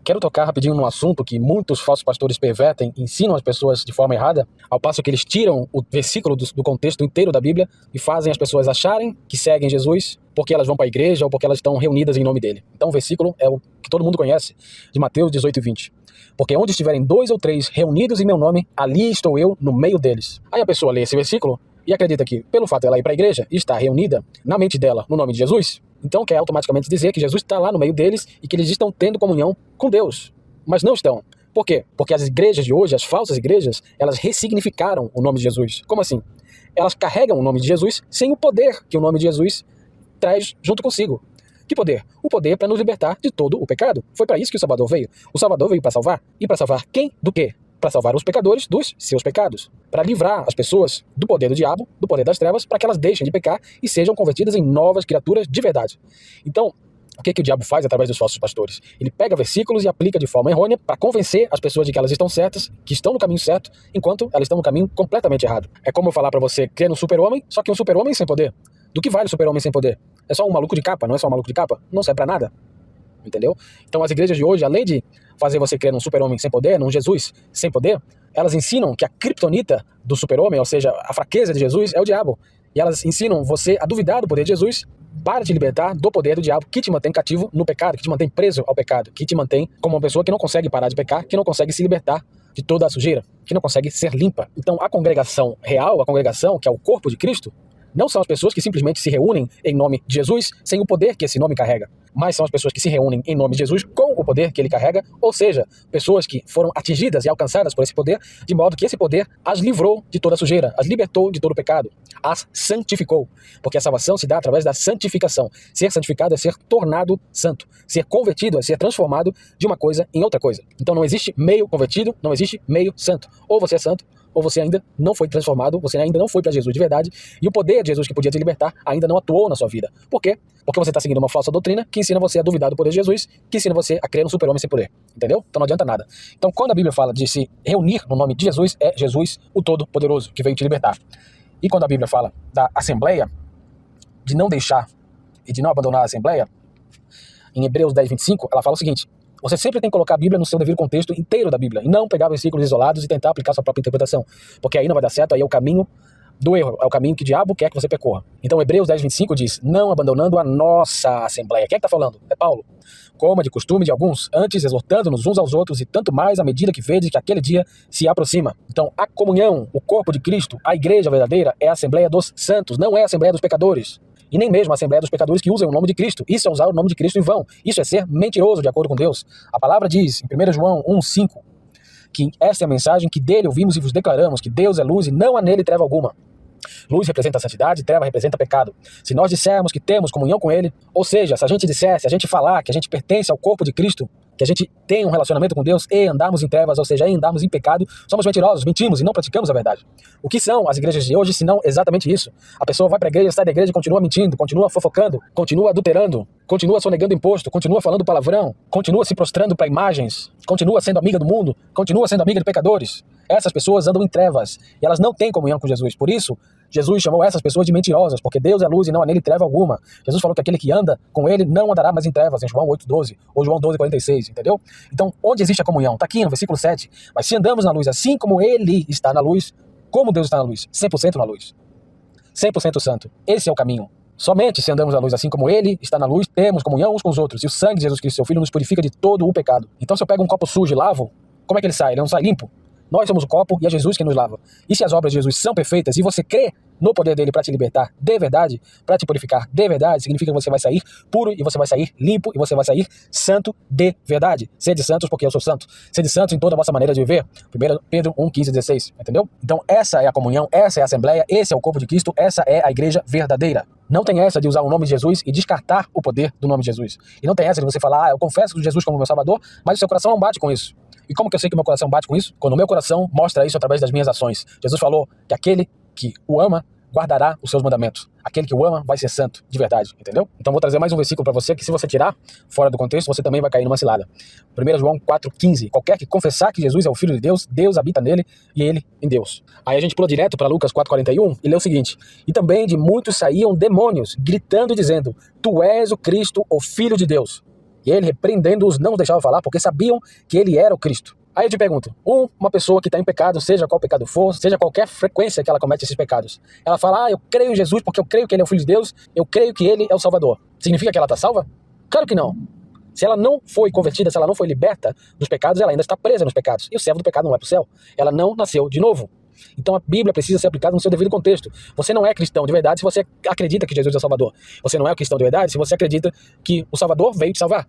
quero tocar rapidinho num assunto que muitos falsos pastores pervertem, ensinam as pessoas de forma errada, ao passo que eles tiram o versículo do contexto inteiro da Bíblia e fazem as pessoas acharem que seguem Jesus porque elas vão para a igreja ou porque elas estão reunidas em nome dele. Então o versículo é o que todo mundo conhece, de Mateus 18:20. Porque onde estiverem 2 ou 3 reunidos em meu nome, ali estou eu no meio deles. Aí a pessoa lê esse versículo e acredita que, pelo fato de ela ir para a igreja e estar reunida na mente dela no nome de Jesus, então quer automaticamente dizer que Jesus está lá no meio deles e que eles estão tendo comunhão com Deus. Mas não estão. Por quê? Porque as igrejas de hoje, as falsas igrejas, elas ressignificaram o nome de Jesus. Como assim? Elas carregam o nome de Jesus sem o poder que o nome de Jesus traz junto consigo. Que poder? O poder para nos libertar de todo o pecado. Foi para isso que o Salvador veio. O Salvador veio para salvar. E para salvar quem? Do quê? Para salvar os pecadores dos seus pecados. Para livrar as pessoas do poder do diabo, do poder das trevas, para que elas deixem de pecar e sejam convertidas em novas criaturas de verdade. Então, o que o diabo faz através dos falsos pastores? Ele pega versículos e aplica de forma errônea para convencer as pessoas de que elas estão certas, que estão no caminho certo, enquanto elas estão no caminho completamente errado. É como eu falar para você crer no super-homem, só que um super-homem sem poder. Do que vale o super-homem sem poder? É só um maluco de capa, não é só um maluco de capa? Não serve para nada. Entendeu? Então as igrejas de hoje, além de fazer você crer num super-homem sem poder, num Jesus sem poder, elas ensinam que a criptonita do super-homem, ou seja, a fraqueza de Jesus, é o diabo. E elas ensinam você a duvidar do poder de Jesus para te libertar do poder do diabo, que te mantém cativo no pecado, que te mantém preso ao pecado, que te mantém como uma pessoa que não consegue parar de pecar, que não consegue se libertar de toda a sujeira, que não consegue ser limpa. Então a congregação real, a congregação que é o corpo de Cristo, não são as pessoas que simplesmente se reúnem em nome de Jesus sem o poder que esse nome carrega, mas são as pessoas que se reúnem em nome de Jesus com o poder que ele carrega, ou seja, pessoas que foram atingidas e alcançadas por esse poder, de modo que esse poder as livrou de toda a sujeira, as libertou de todo o pecado, as santificou, porque a salvação se dá através da santificação. Ser santificado é ser tornado santo, ser convertido é ser transformado de uma coisa em outra coisa. Então não existe meio convertido, não existe meio santo. Ou você é santo, ou você ainda não foi transformado, você ainda não foi para Jesus de verdade, e o poder de Jesus que podia te libertar ainda não atuou na sua vida. Por quê? Porque você está seguindo uma falsa doutrina que ensina você a duvidar do poder de Jesus, que ensina você a crer no super-homem sem poder. Entendeu? Então não adianta nada. Então quando a Bíblia fala de se reunir no nome de Jesus, é Jesus o Todo-Poderoso que veio te libertar. E quando a Bíblia fala da assembleia, de não deixar e de não abandonar a assembleia, em Hebreus 10:25, ela fala o seguinte: você sempre tem que colocar a Bíblia no seu devido contexto inteiro da Bíblia, e não pegar versículos isolados e tentar aplicar sua própria interpretação, porque aí não vai dar certo, aí é o caminho do erro, é o caminho que o diabo quer que você percorra. Então Hebreus 10:25 diz, não abandonando a nossa assembleia. Quem é que está falando? É Paulo. Como é de costume de alguns, antes exortando-nos uns aos outros, e tanto mais à medida que vedes que aquele dia se aproxima. Então a comunhão, o corpo de Cristo, a igreja verdadeira, é a assembleia dos santos, não é a assembleia dos pecadores. E nem mesmo a Assembleia dos Pecadores que usam o nome de Cristo. Isso é usar o nome de Cristo em vão. Isso é ser mentiroso de acordo com Deus. A palavra diz, em 1 João 1:5, que esta é a mensagem que dele ouvimos e vos declaramos, que Deus é luz e não há nele treva alguma. Luz representa a santidade, treva representa pecado. Se nós dissermos que temos comunhão com ele, ou seja, se a gente disser, se a gente falar que a gente pertence ao corpo de Cristo, que a gente tem um relacionamento com Deus e andarmos em trevas, ou seja, e andarmos em pecado, somos mentirosos, mentimos e não praticamos a verdade. O que são as igrejas de hoje, se não exatamente isso? A pessoa vai para a igreja, sai da igreja e continua mentindo, continua fofocando, continua adulterando, continua sonegando imposto, continua falando palavrão, continua se prostrando para imagens, continua sendo amiga do mundo, continua sendo amiga de pecadores. Essas pessoas andam em trevas e elas não têm comunhão com Jesus. Por isso, Jesus chamou essas pessoas de mentirosas, porque Deus é luz e não há nele treva alguma. Jesus falou que aquele que anda com ele não andará mais em trevas, em João 8:12 ou João 12:46, entendeu? Então, onde existe a comunhão? Está aqui no versículo 7. Mas se andamos na luz, assim como ele está na luz, como Deus está na luz? 100% na luz. 100% santo. Esse é o caminho. Somente se andamos na luz assim como ele está na luz, temos comunhão uns com os outros. E o sangue de Jesus Cristo, seu Filho, nos purifica de todo o pecado. Então, se eu pego um copo sujo e lavo, como é que ele sai? Ele não sai limpo? Nós somos o copo e é Jesus quem nos lava. E se as obras de Jesus são perfeitas e você crê no poder dele para te libertar de verdade, para te purificar de verdade, significa que você vai sair puro e você vai sair limpo e você vai sair santo de verdade. Sede santos porque eu sou santo. Sede santos em toda a vossa maneira de viver. 1 Pedro 1:15-16, entendeu? Então essa é a comunhão, essa é a assembleia, esse é o corpo de Cristo, essa é a igreja verdadeira. Não tem essa de usar o nome de Jesus e descartar o poder do nome de Jesus. E não tem essa de você falar, eu confesso Jesus como meu salvador, mas o seu coração não bate com isso. E como que eu sei que meu coração bate com isso? Quando o meu coração mostra isso através das minhas ações. Jesus falou que aquele que o ama guardará os seus mandamentos. Aquele que o ama vai ser santo, de verdade, entendeu? Então vou trazer mais um versículo para você, que se você tirar fora do contexto, você também vai cair numa cilada. 1 João 4:15. Qualquer que confessar que Jesus é o Filho de Deus, Deus habita nele e ele em Deus. Aí a gente pula direto para Lucas 4:41 e lê o seguinte: e também de muitos saíam demônios, gritando e dizendo, tu és o Cristo, o Filho de Deus. E ele, repreendendo-os, não os deixava falar, porque sabiam que ele era o Cristo. Aí eu te pergunto, uma pessoa que está em pecado, seja qual pecado for, seja qualquer frequência que ela comete esses pecados, ela fala, eu creio em Jesus porque eu creio que ele é o Filho de Deus, eu creio que ele é o Salvador. Significa que ela está salva? Claro que não. Se ela não foi convertida, se ela não foi liberta dos pecados, ela ainda está presa nos pecados. E o servo do pecado não vai para o céu. Ela não nasceu de novo. Então a Bíblia precisa ser aplicada no seu devido contexto. Você não é cristão de verdade se você acredita que Jesus é o Salvador. Você não é cristão de verdade se você acredita que o Salvador veio te salvar.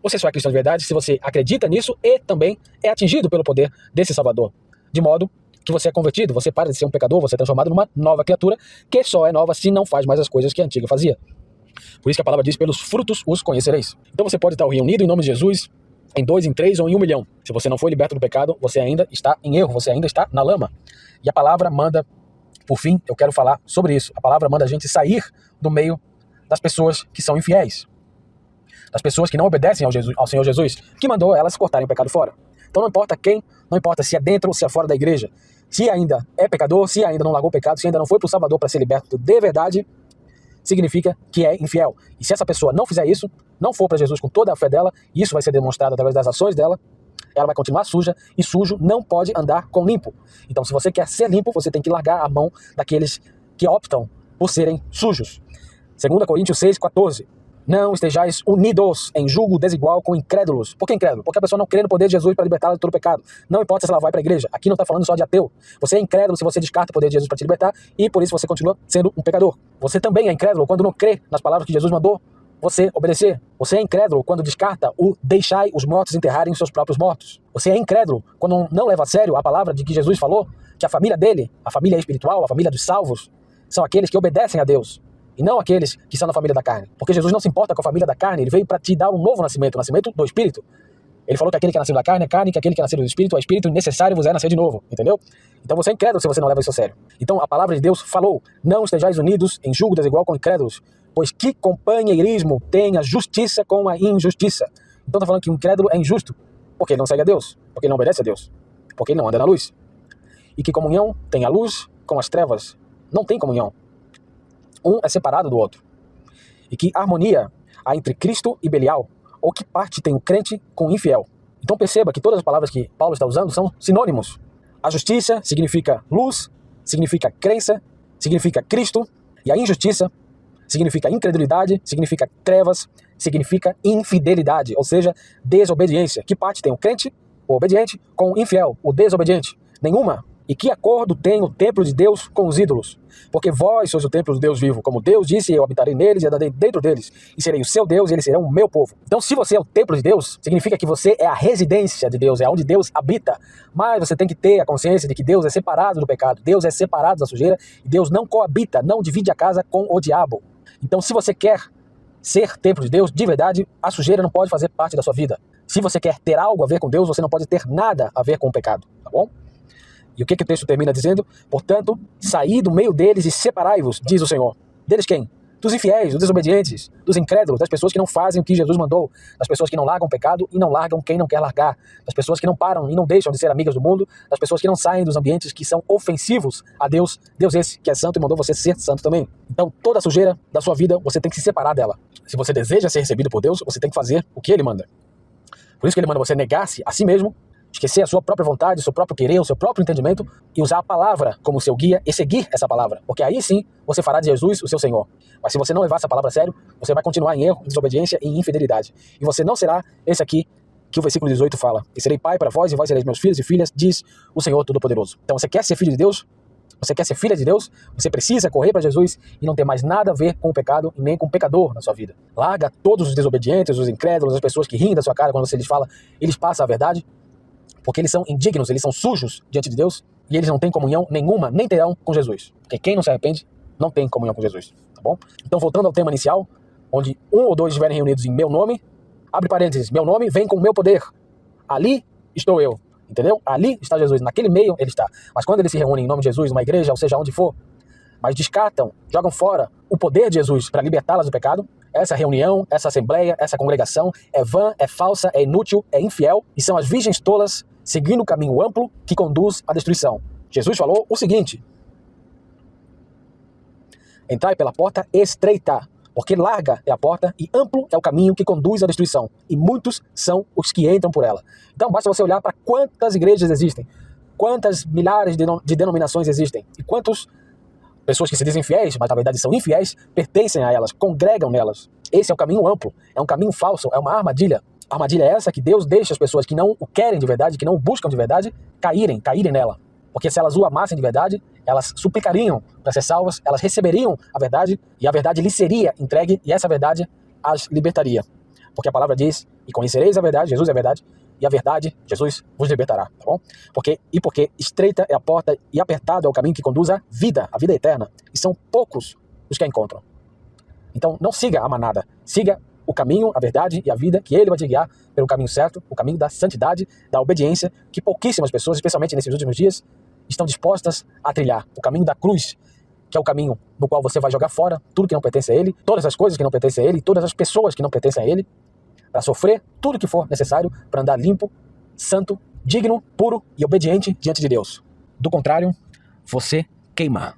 Você só é cristão de verdade se você acredita nisso e também é atingido pelo poder desse Salvador. De modo que você é convertido, você para de ser um pecador, você é transformado numa nova criatura que só é nova se não faz mais as coisas que a antiga fazia. Por isso que a palavra diz, pelos frutos os conhecereis. Então você pode estar reunido em nome de Jesus, em 2, em 3 ou em 1 milhão. Se você não foi liberto do pecado, você ainda está em erro, você ainda está na lama. E a palavra manda, por fim, eu quero falar sobre isso, a palavra manda a gente sair do meio das pessoas que são infiéis, das pessoas que não obedecem ao Senhor Jesus, que mandou elas cortarem o pecado fora. Então não importa quem, não importa se é dentro ou se é fora da igreja, se ainda é pecador, se ainda não largou o pecado, se ainda não foi para o Salvador para ser liberto de verdade, significa que é infiel. E se essa pessoa não fizer isso, não for para Jesus com toda a fé dela, e isso vai ser demonstrado através das ações dela, ela vai continuar suja, e sujo não pode andar com limpo. Então se você quer ser limpo, você tem que largar a mão daqueles que optam por serem sujos. 2 Coríntios 6,14. Não estejais unidos em julgo desigual com incrédulos. Por que incrédulo? Porque a pessoa não crê no poder de Jesus para libertá-la de todo pecado. Não importa se ela vai para a igreja. Aqui não está falando só de ateu. Você é incrédulo se você descarta o poder de Jesus para te libertar e por isso você continua sendo um pecador. Você também é incrédulo quando não crê nas palavras que Jesus mandou você obedecer. Você é incrédulo quando descarta o deixai os mortos enterrarem os seus próprios mortos. Você é incrédulo quando não leva a sério a palavra de que Jesus falou que a família dele, a família espiritual, a família dos salvos, são aqueles que obedecem a Deus. E não aqueles que estão na família da carne. Porque Jesus não se importa com a família da carne, ele veio para te dar um novo nascimento, o nascimento do Espírito. Ele falou que aquele que é nascido da carne é carne, que aquele que é nascido do Espírito é Espírito, e necessário vos é nascer de novo, entendeu? Então você é incrédulo se você não leva isso a sério. Então a palavra de Deus falou, não estejais unidos em julgo desigual com incrédulos, pois que companheirismo tem a justiça com a injustiça? Então está falando que o incrédulo é injusto, porque ele não segue a Deus, porque ele não obedece a Deus, porque ele não anda na luz. E que comunhão tem a luz com as trevas? Não tem comunhão. Um é separado do outro. E que harmonia há entre Cristo e Belial? Ou que parte tem o crente com o infiel? Então perceba que todas as palavras que Paulo está usando são sinônimos. A justiça significa luz, significa crença, significa Cristo. E a injustiça significa incredulidade, significa trevas, significa infidelidade, ou seja, desobediência. Que parte tem o crente, o obediente, com o infiel, o desobediente? Nenhuma. E que acordo tem o templo de Deus com os ídolos? Porque vós sois o templo do Deus vivo. Como Deus disse, eu habitarei neles e andarei dentro deles. E serei o seu Deus e eles serão o meu povo. Então, se você é o templo de Deus, significa que você é a residência de Deus, é onde Deus habita. Mas você tem que ter a consciência de que Deus é separado do pecado. Deus é separado da sujeira. E Deus não coabita, não divide a casa com o diabo. Então, se você quer ser templo de Deus, de verdade, a sujeira não pode fazer parte da sua vida. Se você quer ter algo a ver com Deus, você não pode ter nada a ver com o pecado. Tá bom? E o que o texto termina dizendo? Portanto, saí do meio deles e separai-vos, diz o Senhor. Deles quem? Dos infiéis, dos desobedientes, dos incrédulos, das pessoas que não fazem o que Jesus mandou, das pessoas que não largam o pecado e não largam quem não quer largar, das pessoas que não param e não deixam de ser amigas do mundo, das pessoas que não saem dos ambientes que são ofensivos a Deus, Deus esse que é santo e mandou você ser santo também. Então, toda a sujeira da sua vida, você tem que se separar dela. Se você deseja ser recebido por Deus, você tem que fazer o que Ele manda. Por isso que Ele manda você negar-se a si mesmo, esquecer a sua própria vontade, o seu próprio querer, o seu próprio entendimento e usar a palavra como seu guia e seguir essa palavra. Porque aí sim você fará de Jesus o seu Senhor. Mas se você não levar essa palavra a sério, você vai continuar em erro, em desobediência e em infidelidade. E você não será esse aqui que o versículo 18 fala. E serei pai para vós e vós sereis meus filhos e filhas, diz o Senhor Todo-Poderoso. Então você quer ser filho de Deus? Você quer ser filha de Deus? Você precisa correr para Jesus e não ter mais nada a ver com o pecado e nem com o pecador na sua vida. Larga todos os desobedientes, os incrédulos, as pessoas que riem da sua cara quando você lhes fala, eles passam a verdade. Porque eles são indignos, eles são sujos diante de Deus e eles não têm comunhão nenhuma, nem terão com Jesus. Porque quem não se arrepende não tem comunhão com Jesus, tá bom? Então, voltando ao tema inicial, onde um ou dois estiverem reunidos em meu nome, abre parênteses, meu nome vem com o meu poder. Ali estou eu, entendeu? Ali está Jesus, naquele meio ele está. Mas quando eles se reúnem em nome de Jesus, uma igreja, ou seja, onde for, mas descartam, jogam fora o poder de Jesus para libertá-las do pecado, essa reunião, essa assembleia, essa congregação é vã, é falsa, é inútil, é infiel e são as virgens tolas seguindo o caminho amplo que conduz à destruição. Jesus falou o seguinte: entrai pela porta estreita, Porque larga é a porta e amplo é o caminho que conduz à destruição, e muitos são os que entram por ela. Então basta você olhar para quantas igrejas existem, quantas milhares de denominações existem, e quantas pessoas que se dizem fiéis, mas na verdade são infiéis, pertencem a elas, congregam nelas. Esse é o caminho amplo, é um caminho falso, é uma armadilha. A armadilha é essa que Deus deixa as pessoas que não o querem de verdade, que não o buscam de verdade, caírem nela. Porque se elas o amassem de verdade, elas suplicariam para ser salvas, elas receberiam a verdade, e a verdade lhes seria entregue, e essa verdade as libertaria. Porque a palavra diz, e conhecereis a verdade, Jesus é a verdade, e a verdade, Jesus, vos libertará, tá bom? Porque estreita é a porta e apertado é o caminho que conduz à vida eterna, e são poucos os que a encontram. Então não siga a manada, siga o caminho, a verdade e a vida, que ele vai te guiar pelo caminho certo, o caminho da santidade, da obediência, que pouquíssimas pessoas, especialmente nesses últimos dias, estão dispostas a trilhar. O caminho da cruz, que é o caminho no qual você vai jogar fora tudo que não pertence a ele, todas as coisas que não pertencem a ele, todas as pessoas que não pertencem a ele, para sofrer tudo que for necessário para andar limpo, santo, digno, puro e obediente diante de Deus. Do contrário, você queima.